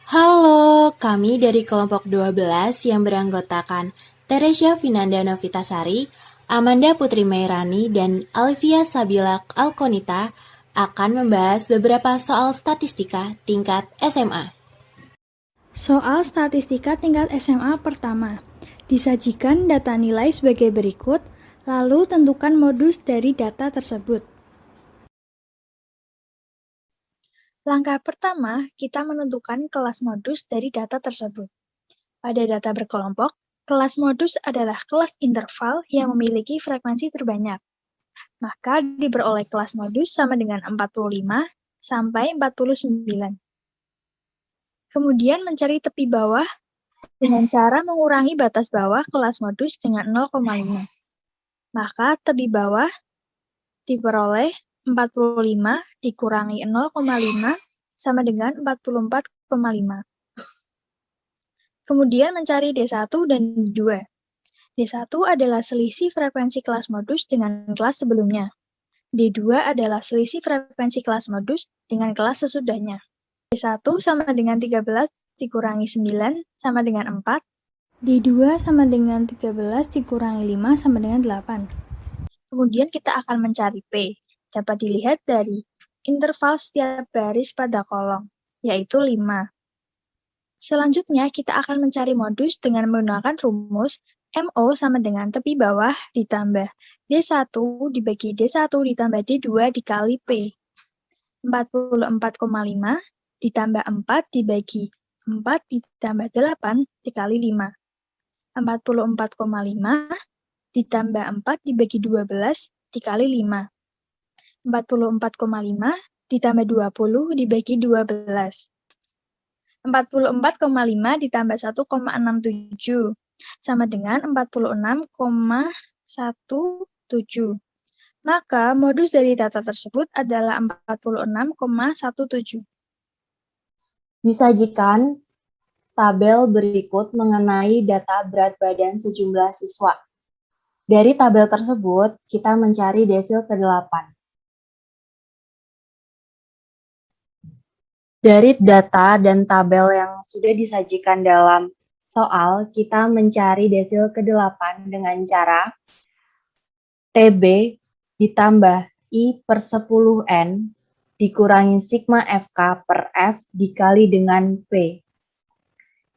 Halo, kami dari kelompok 12 yang beranggotakan Teresia Vinanda Novitasari, Amanda Putri Mairani, dan Alivia Sabila Alkonita akan membahas beberapa soal statistika tingkat SMA. Soal statistika tingkat SMA pertama. Disajikan data nilai sebagai berikut, lalu tentukan modus dari data tersebut. Langkah pertama, kita menentukan kelas modus dari data tersebut. Pada data berkelompok, kelas modus adalah kelas interval yang memiliki frekuensi terbanyak. Maka diperoleh kelas modus sama dengan 45 sampai 49. Kemudian mencari tepi bawah dengan cara mengurangi batas bawah kelas modus dengan 0,5. Maka tepi bawah diperoleh 45 dikurangi 0,5 sama dengan 44,5. Kemudian mencari D1 dan D2. D1 adalah selisih frekuensi kelas modus dengan kelas sebelumnya. D2 adalah selisih frekuensi kelas modus dengan kelas sesudahnya. D1 sama dengan 13 dikurangi 9 sama dengan 4. D2 sama dengan 13 dikurangi 5 sama dengan 8. Kemudian kita akan mencari P. Dapat dilihat dari interval setiap baris pada kolom, yaitu 5. Selanjutnya, kita akan mencari modus dengan menggunakan rumus MO sama dengan tepi bawah ditambah D1 dibagi D1 ditambah D2 dikali P. 44,5 ditambah 4 dibagi 4 ditambah 8 dikali 5. 44,5 ditambah 4 dibagi 12 dikali 5. 44,5 ditambah 20 dibagi 12. 44,5 ditambah 1,67 sama dengan 46,17. Maka modus dari data tersebut adalah 46,17. Disajikan tabel berikut mengenai data berat badan sejumlah siswa. Dari tabel tersebut, kita mencari desil ke-8. Dari data dan tabel yang sudah disajikan dalam soal, kita mencari desil ke-8 dengan cara TB ditambah I per 10N dikurangi sigma FK per F dikali dengan P,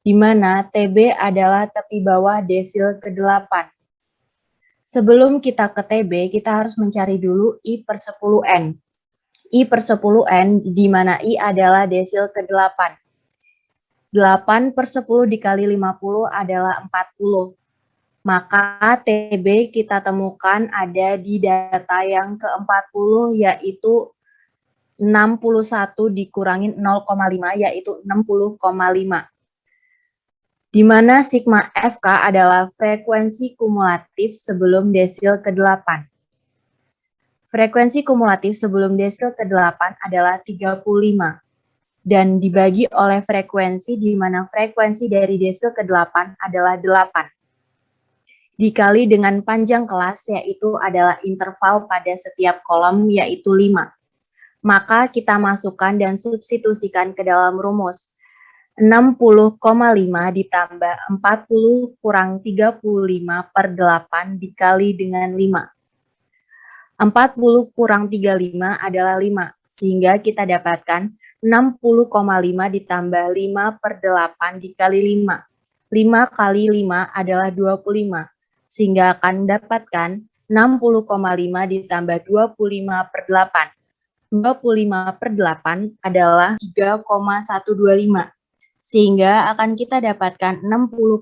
di mana TB adalah tepi bawah desil ke-8. Sebelum kita ke TB, kita harus mencari dulu I per 10N. I per 10N, di mana I adalah desil ke-8. 8 per 10 dikali 50 adalah 40. Maka TB kita temukan ada di data yang ke-40, yaitu 61 dikurangin 0,5, yaitu 60,5. Di mana sigma FK adalah frekuensi kumulatif sebelum desil ke-8. Frekuensi kumulatif sebelum desil ke-8 adalah 35. Dan dibagi oleh frekuensi, di mana frekuensi dari desil ke-8 adalah 8. Dikali dengan panjang kelas, yaitu adalah interval pada setiap kolom, yaitu 5. Maka kita masukkan dan substitusikan ke dalam rumus. 60,5 ditambah 40 kurang 35 per 8 dikali dengan 5. 40 kurang 35 adalah 5, sehingga kita dapatkan 60,5 ditambah 5 per 8 dikali 5. 5 kali 5 adalah 25, sehingga akan mendapatkan 60,5 ditambah 25 per 8. 25 per 8 adalah 3,125. Sehingga akan kita dapatkan 60,5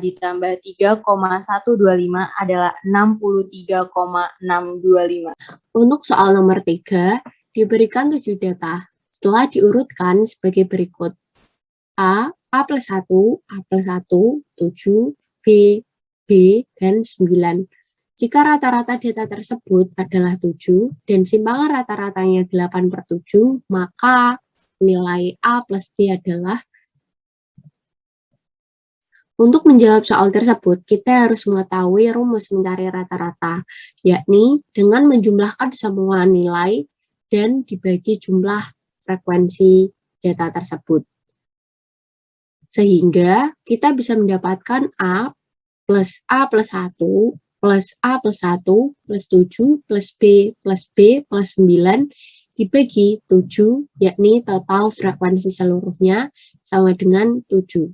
ditambah 3,125 adalah 63,625. Untuk soal nomor 3, diberikan 7 data. Setelah diurutkan sebagai berikut. A plus 1, A plus 1, 7, B, B, dan 9. Jika rata-rata data tersebut adalah 7 dan simpangan rata-ratanya 8 per 7, maka nilai A plus B adalah. Untuk menjawab soal tersebut, kita harus mengetahui rumus mencari rata-rata, yakni dengan menjumlahkan semua nilai dan dibagi jumlah frekuensi data tersebut. Sehingga kita bisa mendapatkan A plus 1 plus A plus 1 plus 7 plus B plus 9 dibagi 7, yakni total frekuensi seluruhnya sama dengan 7,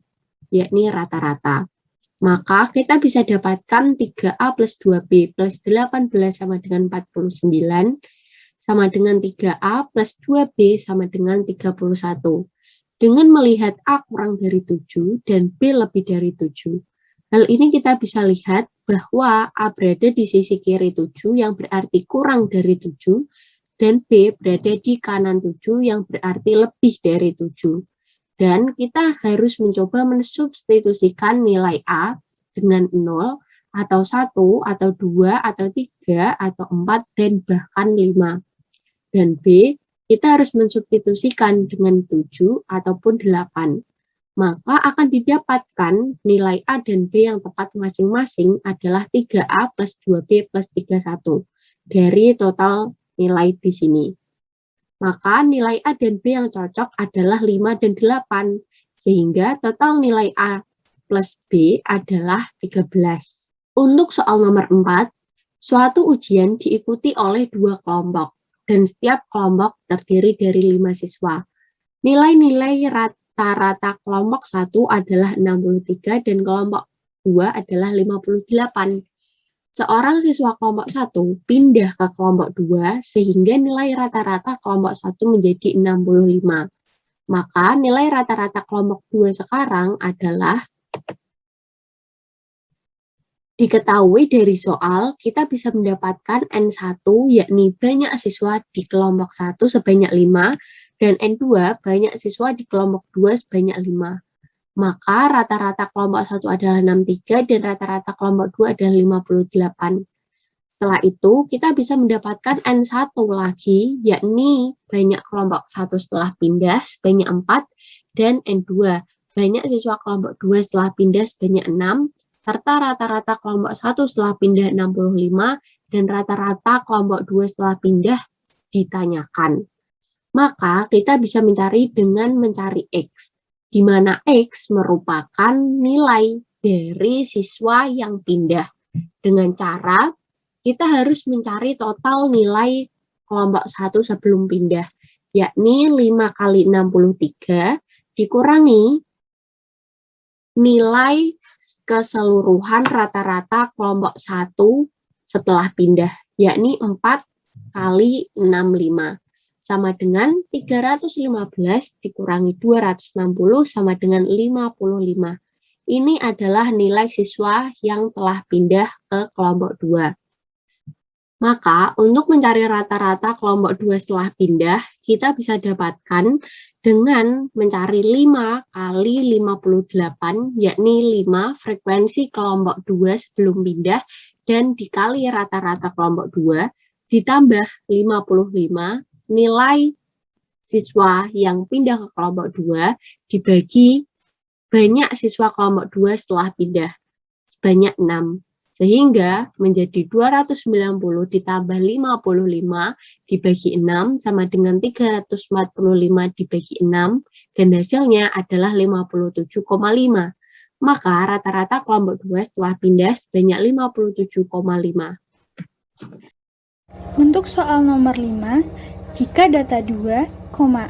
yakni rata-rata. Maka kita bisa dapatkan 3A plus 2B plus 18 sama dengan 49, sama dengan 3A plus 2B sama dengan 31. Dengan melihat A kurang dari 7 dan B lebih dari 7, hal ini kita bisa lihat bahwa A berada di sisi kiri 7 yang berarti kurang dari 7, dan B berada di kanan 7 yang berarti lebih dari 7. Dan kita harus mencoba mensubstitusikan nilai A dengan 0, atau 1, atau 2, atau 3, atau 4, dan bahkan 5. Dan B, kita harus mensubstitusikan dengan 7 ataupun 8. Maka akan didapatkan nilai A dan B yang tepat masing-masing adalah 3A plus 2B plus 31 dari total nilai di sini. Maka nilai A dan B yang cocok adalah 5 dan 8, sehingga total nilai A plus B adalah 13. Untuk soal nomor 4, suatu ujian diikuti oleh 2 kelompok, dan setiap kelompok terdiri dari 5 siswa. Nilai-nilai rata-rata kelompok 1 adalah 63 dan kelompok 2 adalah 58. Seorang siswa kelompok 1 pindah ke kelompok 2 sehingga nilai rata-rata kelompok 1 menjadi 65. Maka nilai rata-rata kelompok 2 sekarang adalah, diketahui dari soal, kita bisa mendapatkan N1, yakni banyak siswa di kelompok 1 sebanyak 5, dan N2, banyak siswa di kelompok 2 sebanyak 5. Maka rata-rata kelompok 1 adalah 63, dan rata-rata kelompok 2 adalah 58. Setelah itu, kita bisa mendapatkan N1 lagi, yakni banyak kelompok 1 setelah pindah sebanyak 4, dan N2, banyak siswa kelompok 2 setelah pindah sebanyak 6, serta rata-rata kelompok 1 setelah pindah 65, dan rata-rata kelompok 2 setelah pindah ditanyakan. Maka kita bisa mencari dengan mencari X, di mana X merupakan nilai dari siswa yang pindah. Dengan cara kita harus mencari total nilai kelompok 1 sebelum pindah, yakni 5 kali 63 dikurangi nilai keseluruhan rata-rata kelompok 1 setelah pindah, yakni 4 kali 65, sama dengan 315 dikurangi 260 sama dengan 55. Ini adalah nilai siswa yang telah pindah ke kelompok 2. Maka untuk mencari rata-rata kelompok 2 setelah pindah, kita bisa dapatkan dengan mencari 5 kali 58, yakni 5 frekuensi kelompok 2 sebelum pindah, dan dikali rata-rata kelompok 2, ditambah 55 nilai siswa yang pindah ke kelompok 2, dibagi banyak siswa kelompok 2 setelah pindah, sebanyak 6. Sehingga menjadi 290 ditambah 55 dibagi 6 sama dengan 345 dibagi 6, dan hasilnya adalah 57,5. Maka rata-rata kelompok 2 setelah pindah sebanyak 57,5. Untuk soal nomor 5, jika data 2,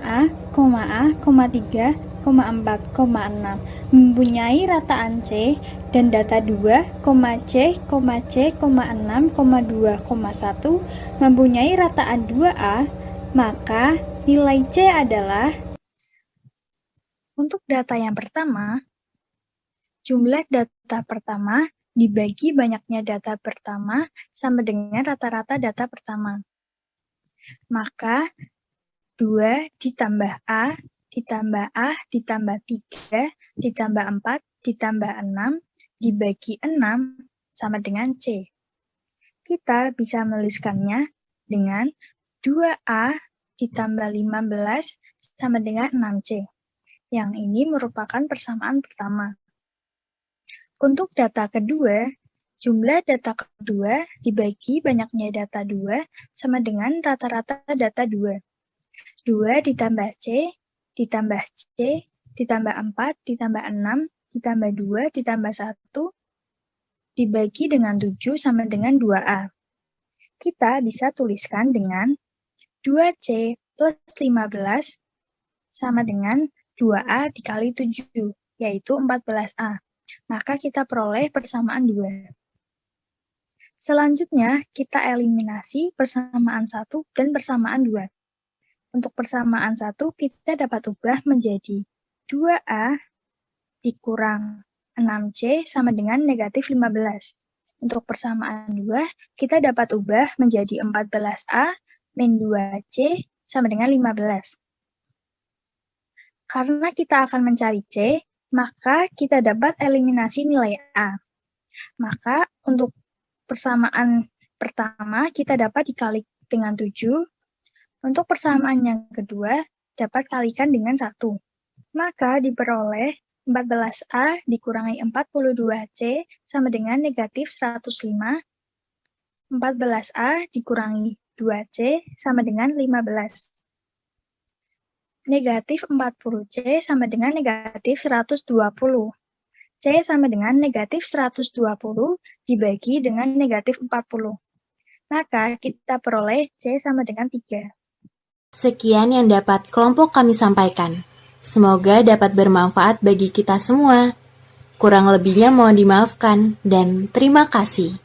A, 3, 4, 6 mempunyai rataan C dan data 2, C, C, 6, 2, 1 mempunyai rataan 2A, maka nilai C adalah, untuk data yang pertama, jumlah data pertama dibagi banyaknya data pertama sama dengan rata-rata data pertama. Maka 2 ditambah A ditambah 3 ditambah 4 ditambah 6 dibagi 6 sama dengan C. Kita bisa menuliskannya dengan 2A ditambah 15 sama dengan 6C. Yang ini merupakan persamaan pertama. Untuk data kedua, jumlah data kedua dibagi banyaknya data 2 sama dengan rata-rata data 2. 2 ditambah C, ditambah C, ditambah 4, ditambah 6, ditambah 2, ditambah 1, dibagi dengan 7 sama dengan 2A. Kita bisa tuliskan dengan 2C plus 15 sama dengan 2A dikali 7, yaitu 14A. Maka kita peroleh persamaan 2. Selanjutnya, kita eliminasi persamaan 1 dan persamaan 2. Untuk persamaan 1, kita dapat ubah menjadi 2A dikurang 6C sama dengan negatif 15. Untuk persamaan 2, kita dapat ubah menjadi 14A min 2C sama dengan 15. Karena kita akan mencari C, maka kita dapat eliminasi nilai A. Maka untuk persamaan pertama kita dapat dikali dengan 7. Untuk persamaan yang kedua dapat kalikan dengan 1. Maka diperoleh 14A dikurangi 42C sama dengan negatif 105. 14A dikurangi 2C sama dengan 15. Negatif 40C sama dengan negatif 120. C sama dengan negatif 120 dibagi dengan negatif 40. Maka kita peroleh C sama dengan 3. Sekian yang dapat kelompok kami sampaikan. Semoga dapat bermanfaat bagi kita semua. Kurang lebihnya mohon dimaafkan dan terima kasih.